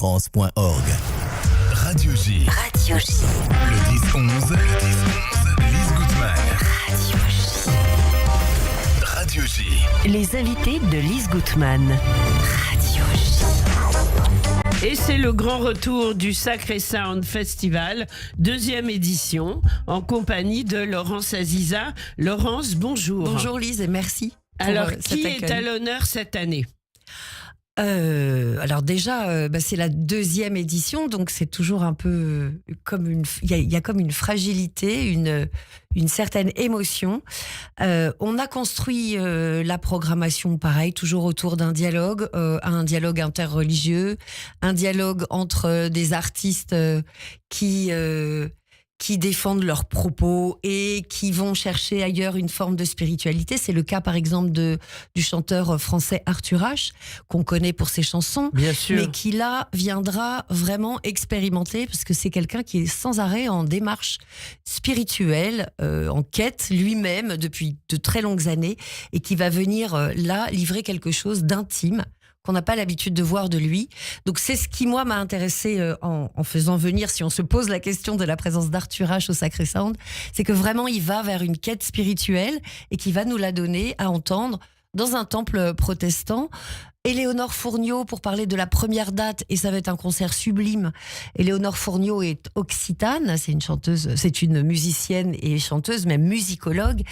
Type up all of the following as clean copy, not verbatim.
radiofrance.org. Radio J. Radio J. Le 10-11, Lise Gutmann. Radio J. Radio J. Les invités de Lise Gutmann. Radio J. Et c'est le grand retour du Sacré Sound Festival, deuxième édition, en compagnie de Laurence Aziza. Laurence, bonjour. Bonjour Lise et merci. Alors, qui est à l'honneur cette année ? Alors déjà, c'est la deuxième édition, donc c'est toujours un peu comme il y a comme une fragilité, une certaine émotion. On a construit la programmation pareil, toujours autour d'un dialogue, un dialogue interreligieux, un dialogue entre des artistes qui défendent leurs propos et qui vont chercher ailleurs une forme de spiritualité. C'est le cas, par exemple, du chanteur français Arthur H, qu'on connaît pour ses chansons, bien sûr, mais qui là viendra vraiment expérimenter, parce que c'est quelqu'un qui est sans arrêt en démarche spirituelle, en quête lui-même depuis de très longues années, et qui va venir là livrer quelque chose d'intime qu'on n'a pas l'habitude de voir de lui. Donc c'est ce qui, moi, m'a intéressé en faisant venir, si on se pose la question de la présence d'Arthur H au Sacré Sound, c'est que vraiment il va vers une quête spirituelle et qui va nous la donner à entendre dans un temple protestant. Éléonore Fourniot, pour parler de la première date, et ça va être un concert sublime. Éléonore Fourniot est occitane, c'est une chanteuse, c'est une musicienne et chanteuse, même musicologue,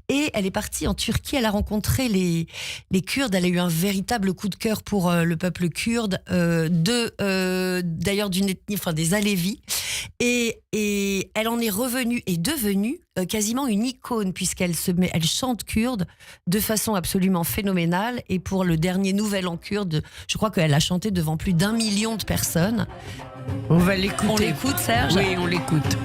et elle est partie en Turquie, elle a rencontré les Kurdes, elle a eu un véritable coup de cœur pour le peuple kurde, d'ailleurs d'une ethnie, enfin des Alévis, et elle en est revenue et devenue quasiment une icône, puisqu'elle elle chante kurde de façon absolument phénoménale, et pour le dernier Nouvel An kurde, je crois qu'elle a chanté devant plus d'1 million de personnes. On va l'écouter. On l'écoute, Serge ? Oui, on l'écoute.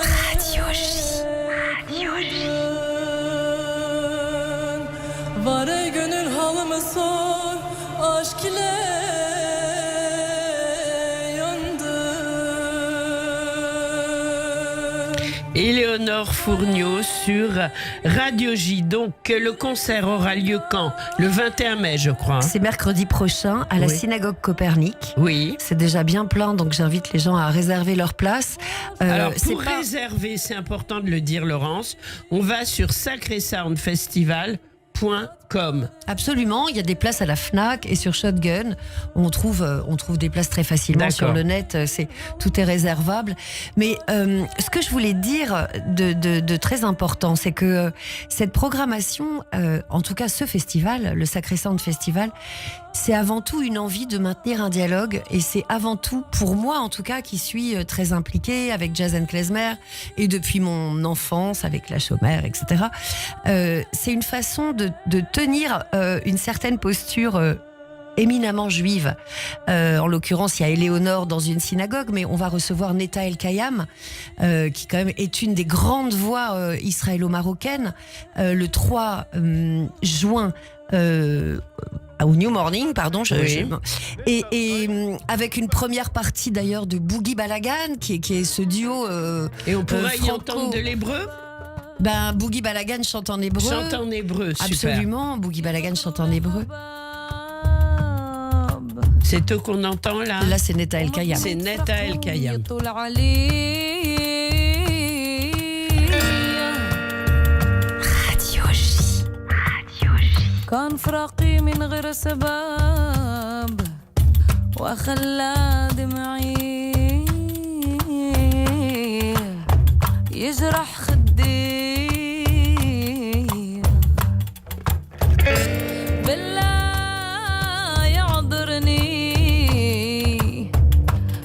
Radio J. Radio J. Var ey gönül halımı sor, aşk ile yandım. Éléonore Fourniot sur Radio J. Donc, le concert aura lieu quand ? Le 21 mai, je crois. C'est mercredi prochain à la Oui. synagogue Copernic. Oui. C'est déjà bien plein, donc j'invite les gens à réserver leur place. Alors, c'est pour pas- réserver, c'est important de le dire, Laurence, on va sur sacrésoundfestival.com. Absolument, il y a des places à la Fnac et sur Shotgun. On trouve des places très facilement. D'accord. Sur le net. Tout est réservable. Mais ce que je voulais dire de très important, c'est que cette programmation, en tout cas ce festival, le Sacré Sound Festival, c'est avant tout une envie de maintenir un dialogue, et c'est avant tout, pour moi en tout cas, qui suis très impliquée avec Jazen Klezmer, et depuis mon enfance avec la Chomère, etc. C'est une façon de tenir une certaine posture éminemment juive. En l'occurrence, il y a Éléonore dans une synagogue, mais on va recevoir Netta El Kayam, qui quand même est une des grandes voix israélo-marocaines, le 3 juin au New Morning, pardon. Et avec une première partie d'ailleurs de Boogie Balagan, qui est ce duo. Et on pourra y franco- entendre de l'hébreu ? Boogie Balagan chante en hébreu. Chante en hébreu, super. Absolument, Boogie Balagan chante en hébreu. C'est eux qu'on entend là. Là, c'est Netta El Kayam. C'est Netta El Kayam. Radio J. Radio J. كان فراقي من غير سبب وخلى دمعي يجرح خدي بالله يعذرني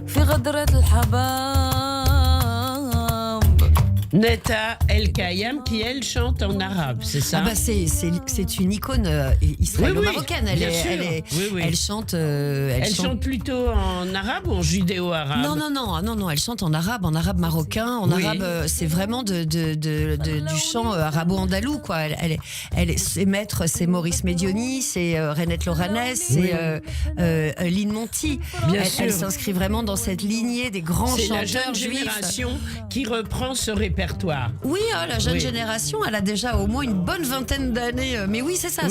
في غدرة الحباب Netta El Kayam, qui elle chante en arabe, c'est ça? Ah bah c'est une icône israélo-marocaine. Oui, bien sûr. Elle chante. Elle chante plutôt en arabe ou en judéo-arabe? Non, elle chante en arabe marocain. En arabe, c'est vraiment du chant arabo-andalou, quoi. Ses maîtres, c'est Maurice Medioni, c'est Renette Loranès, c'est Lynn Monty. Elle s'inscrit vraiment dans cette lignée des grands chanteurs juifs. C'est la jeune génération qui reprend ce répertoire. Oui, la jeune génération, elle a déjà au moins une bonne vingtaine d'années. Mais oui, c'est ça.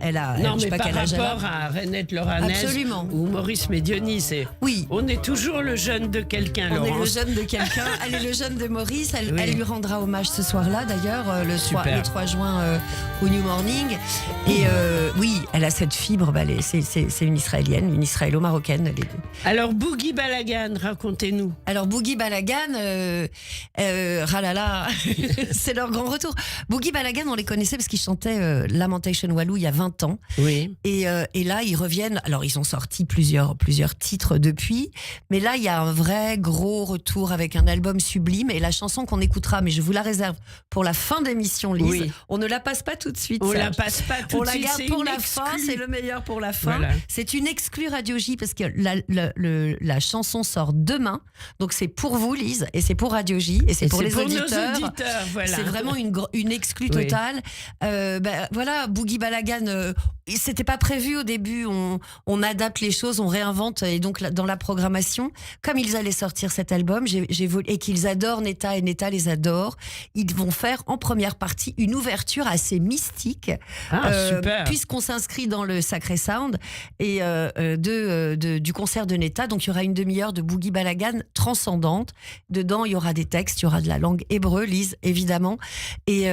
Elle a. Non, je sais mais pas par quel âge rapport à Renette Loranès ou Maurice Medioni, on est toujours le jeune de quelqu'un, Laurence. On est le jeune de quelqu'un. Elle est le jeune de Maurice. Elle lui rendra hommage ce soir-là, d'ailleurs, le 3 juin au New Morning. Et oui, elle a cette fibre. C'est une Israélienne, une Israélo-marocaine, les deux. Alors, Boogie Balagan, racontez-nous. Alors, Boogie Balagan, ralala, c'est leur grand retour. Boogie Balagan, on les connaissait parce qu'ils chantaient Lamentation Walou il y a 20 ans. Oui. Et là, ils reviennent. Alors, ils ont sorti plusieurs titres depuis. Mais là, il y a un vrai gros retour avec un album sublime. Et la chanson qu'on écoutera, mais je vous la réserve pour la fin d'émission, Lise. Oui. On ne la passe pas tout de suite. On la passe pas tout de suite. On la garde pour la fin. C'est le meilleur pour la fin. Voilà. C'est une exclue Radio J parce que la chanson sort demain. Donc, c'est pour vous, Lise. Et c'est pour Radio J. Et c'est pour les auditeurs. Nos auditeurs, voilà. C'est vraiment une exclue totale. Voilà, Boogie Balagan, c'était pas prévu au début. On adapte les choses, on réinvente. Et donc, dans la programmation, comme ils allaient sortir cet album, et qu'ils adorent Netta et Netta les adore, ils vont faire en première partie une ouverture assez mystique. Super. Puisqu'on s'inscrit dans le Sacré Sound et du concert de Netta. Donc, il y aura une demi-heure de Boogie Balagan transcendante. Dedans, il y aura des textes, il y aura de la langue hébreu, Lise, évidemment. Et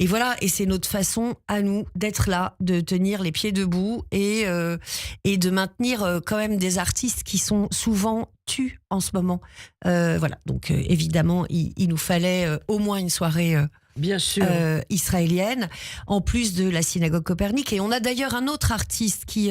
voilà, et c'est notre façon à nous d'être là, de tenir les pieds debout et de maintenir quand même des artistes qui sont souvent tus en ce moment. Voilà, donc évidemment, il nous fallait au moins une soirée bien sûr. Israélienne, en plus de la synagogue Copernic. Et on a d'ailleurs un autre artiste qui...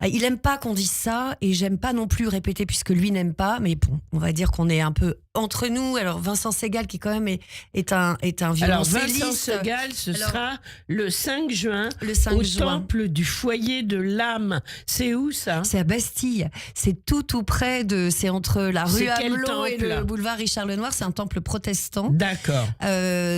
il aime pas qu'on dise ça, et j'aime pas non plus répéter puisque lui n'aime pas, mais bon, on va dire qu'on est un peu entre nous. Alors Vincent Segal, qui quand même est un violoncelliste. Alors Vincent Segal, sera le 5 juin au Temple du Foyer de l'Âme. C'est où ça? C'est à Bastille. C'est tout près de... C'est entre la rue Amelot et le boulevard Richard Lenoir. C'est un temple protestant. D'accord.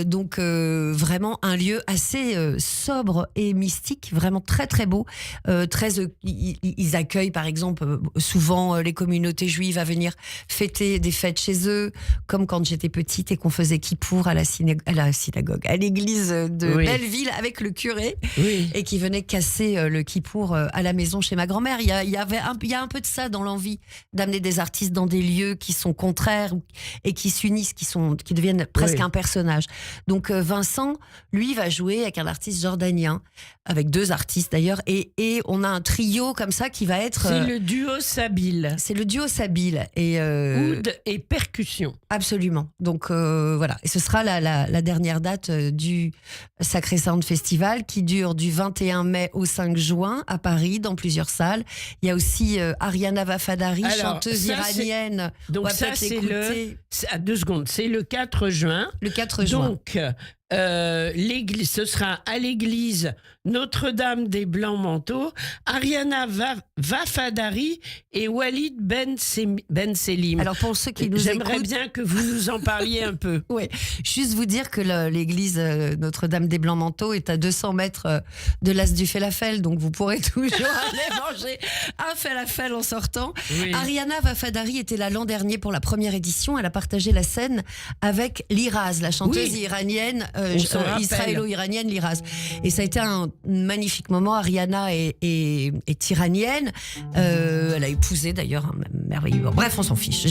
Donc vraiment un lieu assez sobre et mystique, vraiment très très beau. Ils accueillent par exemple souvent les communautés juives à venir fêter des fêtes chez eux, comme quand j'étais petite et qu'on faisait Kippour à la synagogue, à l'église de Belleville avec le curé, et qui venait casser le Kippour à la maison chez ma grand-mère. Il y a un peu de ça dans l'envie d'amener des artistes dans des lieux qui sont contraires et qui s'unissent, qui deviennent presque un personnage. Donc Vincent, lui, va jouer avec un artiste jordanien, avec 2 artistes d'ailleurs, et on a un trio comme ça qui va être... C'est le duo Sabile. C'est le duo Sabile. Oud et percussion. Absolument. Donc voilà. Et ce sera la dernière date du Sacré Sound Festival, qui dure du 21 mai au 5 juin à Paris, dans plusieurs salles. Il y a aussi Ariana Vafadari, chanteuse iranienne. Donc ça, c'est à 2 secondes. C'est le 4 juin. Le 4 juin. Donc, l'église, ce sera à l'église Notre-Dame des Blancs Manteaux, Ariana Vafadari et Walid Ben Selim. Alors pour ceux qui nous j'aimerais bien que vous nous en parliez un peu. Oui, juste vous dire que l'église Notre-Dame des Blancs Manteaux est à 200 mètres de l'As du Falafel, donc vous pourrez toujours aller manger un falafel en sortant. Oui. Ariana Vafadari était là l'an dernier pour la première édition. Elle a partagé la scène avec Liraz, la chanteuse iranienne, israélo-iranienne Liraz. Et ça a été un magnifique moment. Ariana est iranienne. Elle a épousé d'ailleurs un merveilleux. Bref, on s'en fiche.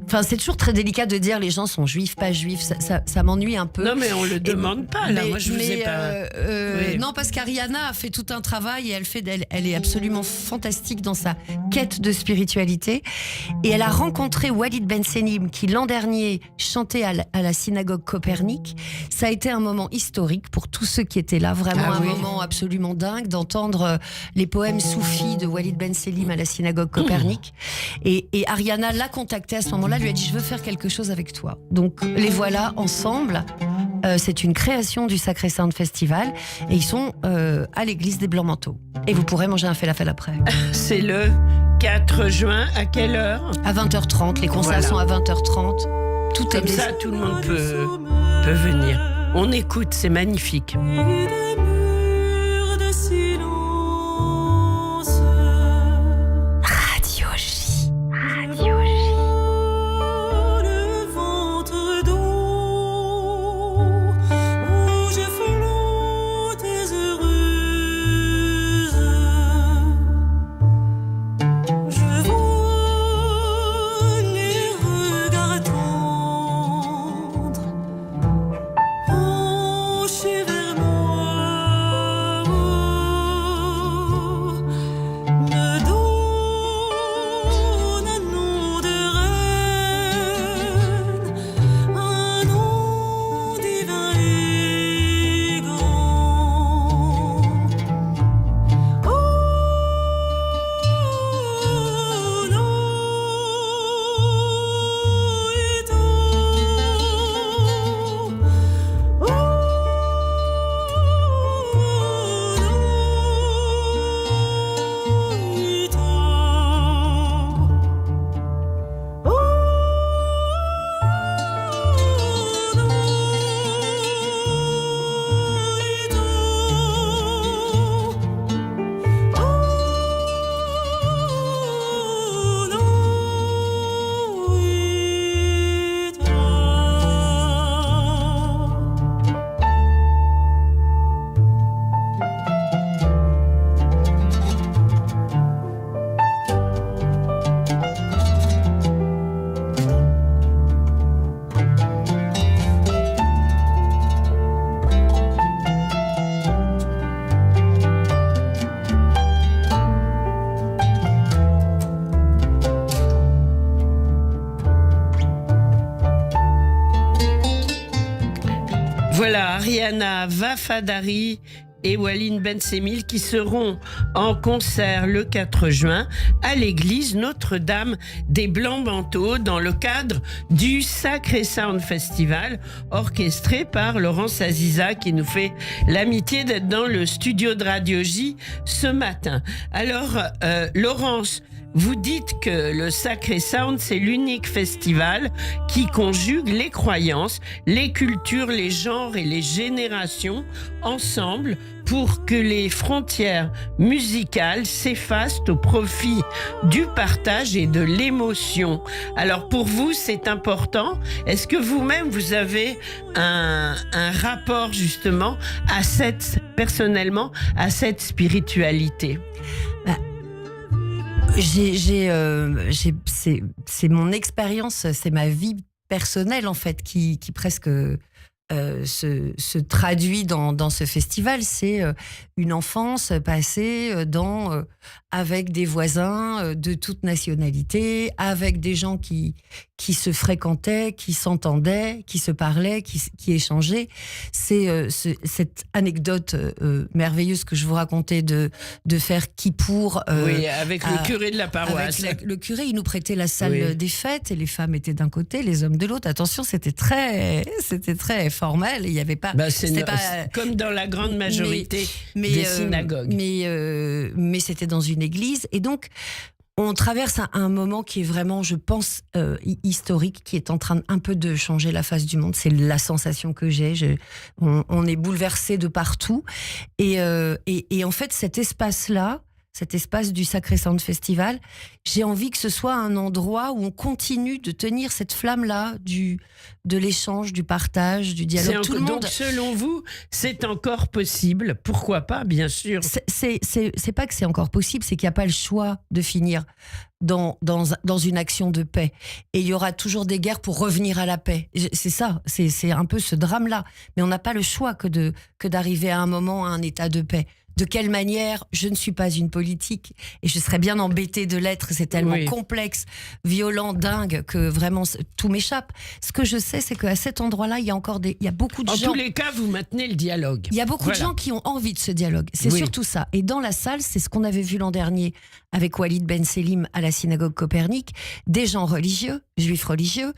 Enfin, c'est toujours très délicat de dire les gens sont juifs, pas juifs. Ça m'ennuie un peu. Non, mais on le demande pas. Là, moi, je vous ai pas. Non, parce qu'Ariana a fait tout un travail et elle est absolument fantastique dans sa quête de spiritualité. Et elle a rencontré Walid Ben Selim, qui l'an dernier chantait à la synagogue Copernic. Ça a été un moment historique pour tous ceux qui étaient là, vraiment. un oui. moment absolument dingue d'entendre les poèmes soufis de Walid Ben Selim à la synagogue Copernic. Et Ariana l'a contacté à ce moment-là, lui a dit je veux faire quelque chose avec toi. Donc les voilà ensemble. C'est une création du Sacré Sound Festival et ils sont à l'église des Blancs-Manteaux. Et vous pourrez manger un falafel après. C'est le 4 juin, à quelle heure? À 20h30, les concerts sont à 20h30. Tout est Comme ça, tout le monde peut venir. On écoute, c'est magnifique. Et des murs de silence. Radio J. Radio J. Le ventre d'eau où je flotte heureuse. Je vois les regards tendres penchés vers moi, me donne un nom de reine, un nom divin et grand. Oh non, Voilà, Ariana Vafadari et Walid Ben Selim qui seront en concert le 4 juin à l'église Notre-Dame des Blancs-Manteaux dans le cadre du Sacré Sound Festival orchestré par Laurence Aziza qui nous fait l'amitié d'être dans le studio de Radio J ce matin. Alors, Laurence, vous dites que le Sacré Sound, c'est l'unique festival qui conjugue les croyances, les cultures, les genres et les générations ensemble pour que les frontières musicales s'effacent au profit du partage et de l'émotion. Alors pour vous, c'est important. Est-ce que vous-même, vous avez un rapport justement à personnellement, à cette spiritualité? C'est mon expérience, c'est ma vie personnelle en fait qui presque se traduit dans ce festival. C'est une enfance passée avec des voisins de toute nationalité, avec des gens qui se fréquentaient, qui s'entendaient, qui se parlaient, qui échangeaient. C'est cette anecdote merveilleuse que je vous racontais de faire Kippour. Oui, avec le curé de la paroisse. Avec le curé, il nous prêtait la salle des fêtes et les femmes étaient d'un côté, les hommes de l'autre. Attention, c'était très formel. Il y avait pas. C'était comme dans la grande majorité des synagogues. Mais c'était dans une église et donc. On traverse un moment qui est vraiment, je pense, historique, qui est en train un peu de changer la face du monde. C'est la sensation que j'ai. On est bouleversé de partout. Et en fait, cet espace-là, cet espace du Sacré Sound Festival, j'ai envie que ce soit un endroit où on continue de tenir cette flamme-là de l'échange, du partage, du dialogue. Tout le monde. Donc, selon vous, c'est encore possible. Pourquoi pas, bien sûr. C'est pas que c'est encore possible, c'est qu'il n'y a pas le choix de finir dans une action de paix. Et il y aura toujours des guerres pour revenir à la paix. C'est ça, c'est un peu ce drame-là. Mais on n'a pas le choix que d'arriver à un moment à un état de paix. De quelle manière? Je ne suis pas une politique et je serais bien embêtée de l'être. C'est tellement complexe, violent, dingue que vraiment tout m'échappe. Ce que je sais, c'est qu'à cet endroit-là, il y a beaucoup de gens. En tous les cas, vous maintenez le dialogue. Il y a beaucoup de gens qui ont envie de ce dialogue. C'est surtout ça. Et dans la salle, c'est ce qu'on avait vu l'an dernier avec Walid Ben Selim à la synagogue Copernic. Des gens religieux, juifs religieux,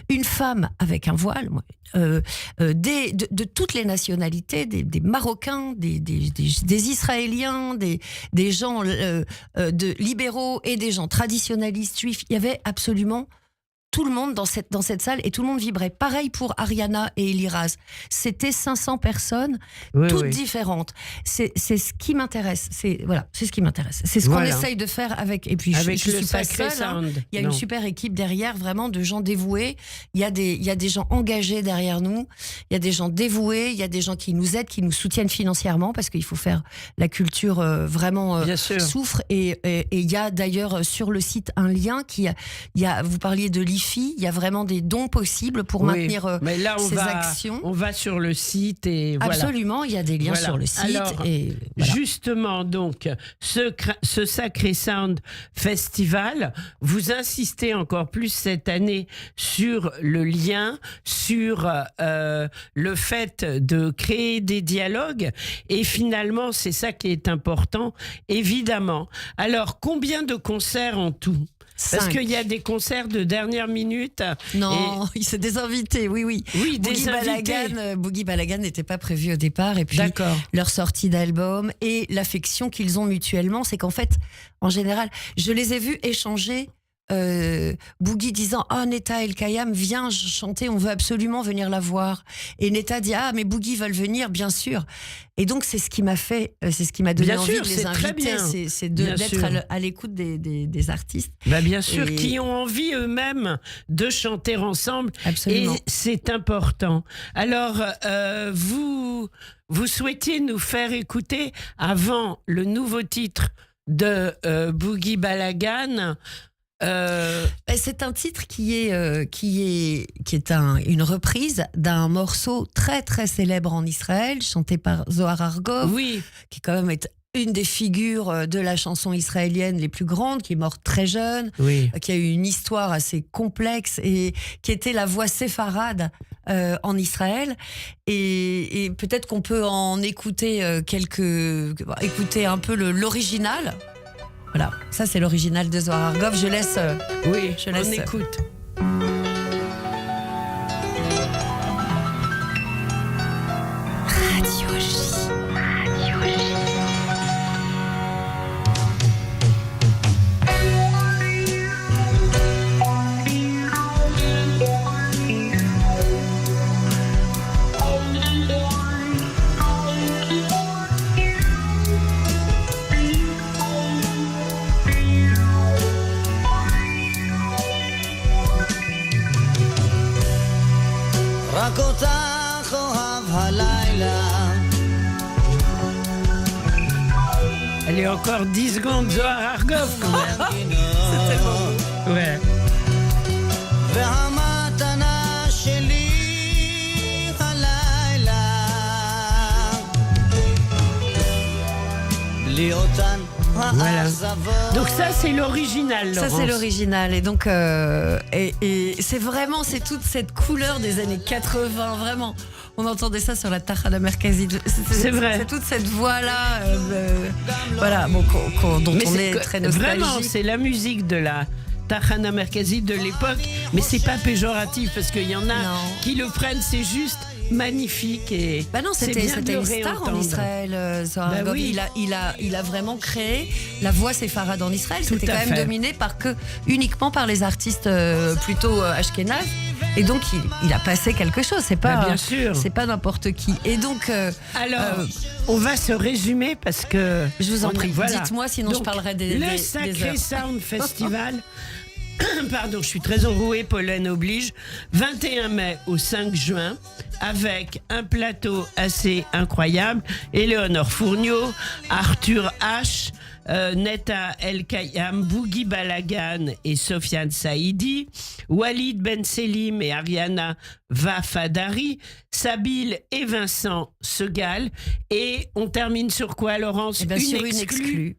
une femme avec un voile, de toutes les nationalités, des Marocains, des Israéliens, des gens libéraux et des gens traditionnalistes juifs. Il y avait absolument tout le monde dans cette salle et tout le monde vibrait. Pareil pour Ariana et Eliraz. C'était 500 personnes, toutes différentes. C'est ce qui m'intéresse. C'est ce qui m'intéresse. C'est ce qu'on essaye de faire avec. Et puis je suis pas seule. Il y a une super équipe derrière, vraiment de gens dévoués. Il y a des gens engagés derrière nous. Il y a des gens dévoués. Il y a des gens qui nous aident, qui nous soutiennent financièrement parce qu'il faut faire la culture vraiment souffre. Et il y a d'ailleurs sur le site un lien vous parliez de l'IFI. Il y a vraiment des dons possibles pour maintenir ces actions. On va sur le site et voilà. Absolument, il y a des liens sur le site. Alors, justement, donc, ce Sacré Sound Festival, vous insistez encore plus cette année sur le lien, sur le fait de créer des dialogues. Et finalement, c'est ça qui est important, évidemment. Alors, combien de concerts en tout ? Parce qu'il y a des concerts de dernière minute. Non, c'est des invités, oui. Boogie Balagan n'était pas prévu au départ. Et puis, leur sortie d'album et l'affection qu'ils ont mutuellement, c'est qu'en fait, en général, je les ai vus échanger. Boogie disant Netta El Kayam vient chanter, on veut absolument venir la voir, et Netta dit mais Boogie veulent venir, bien sûr. Et donc c'est ce qui m'a donné envie de les inviter, c'est d'être à l'écoute des artistes, bien sûr, qui ont envie eux-mêmes de chanter ensemble. Absolument. Et c'est important. Alors vous souhaitiez nous faire écouter avant le nouveau titre de Boogie Balagan. C'est un titre qui est une reprise d'un morceau très très célèbre en Israël, chanté par Zohar Argov, qui quand même est une des figures de la chanson israélienne les plus grandes, qui est morte très jeune, qui a eu une histoire assez complexe et qui était la voix séfarade en Israël. Et peut-être qu'on peut en écouter écouter un peu l'original. Voilà, ça c'est l'original de Zohar Argov. Je laisse. On écoute. Radio J. רק אותך אוהב הלילה. Elle est encore 10 secondes, Zohar Argov, quand même. C'est tellement beau. Ouais. והמתנה שלי הלילה. בלי אותן. Voilà. Donc ça c'est l'original, Laurence. Ça c'est l'original et donc et c'est toute cette couleur des années 80, vraiment. On entendait ça sur la Tachana Merkazi. C'est vrai. C'est toute cette voix là, dont on est très nostalgique. Vraiment, c'est la musique de la Tachana Merkazi de l'époque, mais c'est pas péjoratif parce qu'il y en a qui le prennent, c'est juste magnifique et c'était une star en Israël. Zohar Argov, il a vraiment créé la voix séfarade en Israël. C'était quand même dominé uniquement par les artistes plutôt ashkénazes. Et donc il a passé quelque chose. C'est pas bien sûr. C'est pas n'importe qui. Et donc alors on va se résumer parce que je vous en prie. Voilà. Dites-moi, sinon donc, je parlerai le Sacré Sound Festival. Pardon, je suis très enrouée, pollen oblige. 21 mai au 5 juin, avec un plateau assez incroyable. Éléonore Fourniot, Arthur H, Netta El Kayam, Boogie Balagan et Sofiane Saïdi, Walid Ben Selim et Ariana Vafadari, Sabil et Vincent Segal. Et on termine sur quoi, Laurence? Eh ben, sur une exclue.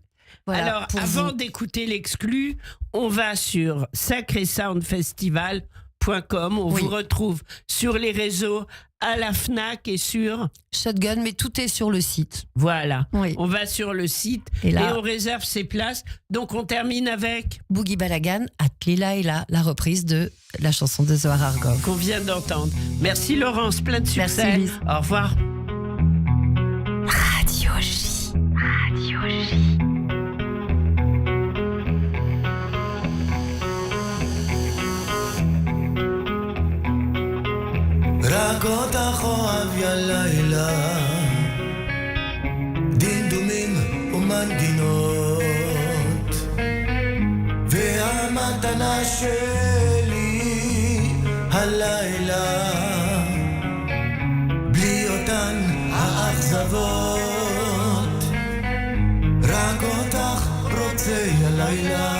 Voilà, Alors, pour avant vous. d'écouter l'exclu, on va sur sacrésoundfestival.com. On Oui. vous retrouve sur les réseaux, à la FNAC et sur... Shotgun, mais tout est sur le site. Voilà. Oui. On va sur le site Et et, là- on réserve ses places. Donc, on termine avec Boogie Balagan, Atlila et la reprise de la chanson de Zohar Argov. qu'on vient d'entendre. Merci Laurence, plein de succès. Merci, Lise. Au revoir. Radio J. Radio J. רק אותך אוהב יא לילה, דמדומים ומנגינות, והמתנה שלי הלילה, בלי אותן האכזבות, רק אותך רוצה יא לילה,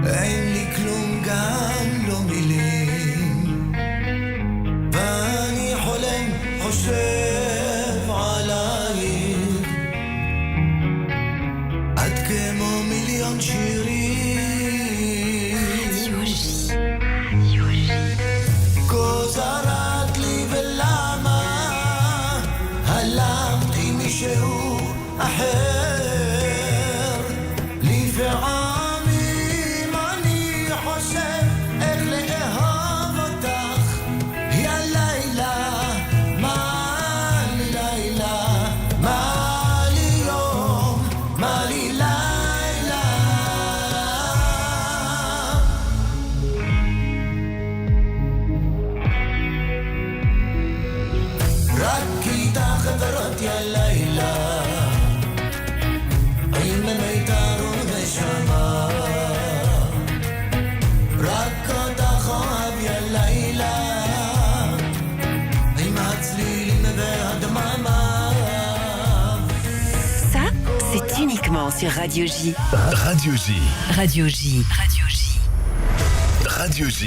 אין לי כלום גם לא מילים, ואני חולם חושב עלייך, את כמו מיליון שירים, Radio J. Radio J. כה זרעת לי ולמה הלכת עם מישהו אחר, לפעמים אני חושב איך לאהוב אותך, יא לילה, מה לי לילה, מה לי יום, מה לי לילה, רק איתך עברות יא לילה, עם מיתר ונשמה, רק אותך אוהב יא לילה, עם הצלילים והדממה. Ça, c'est uniquement sur Radio J. Radio J. Radio J. Radio J. Radio J.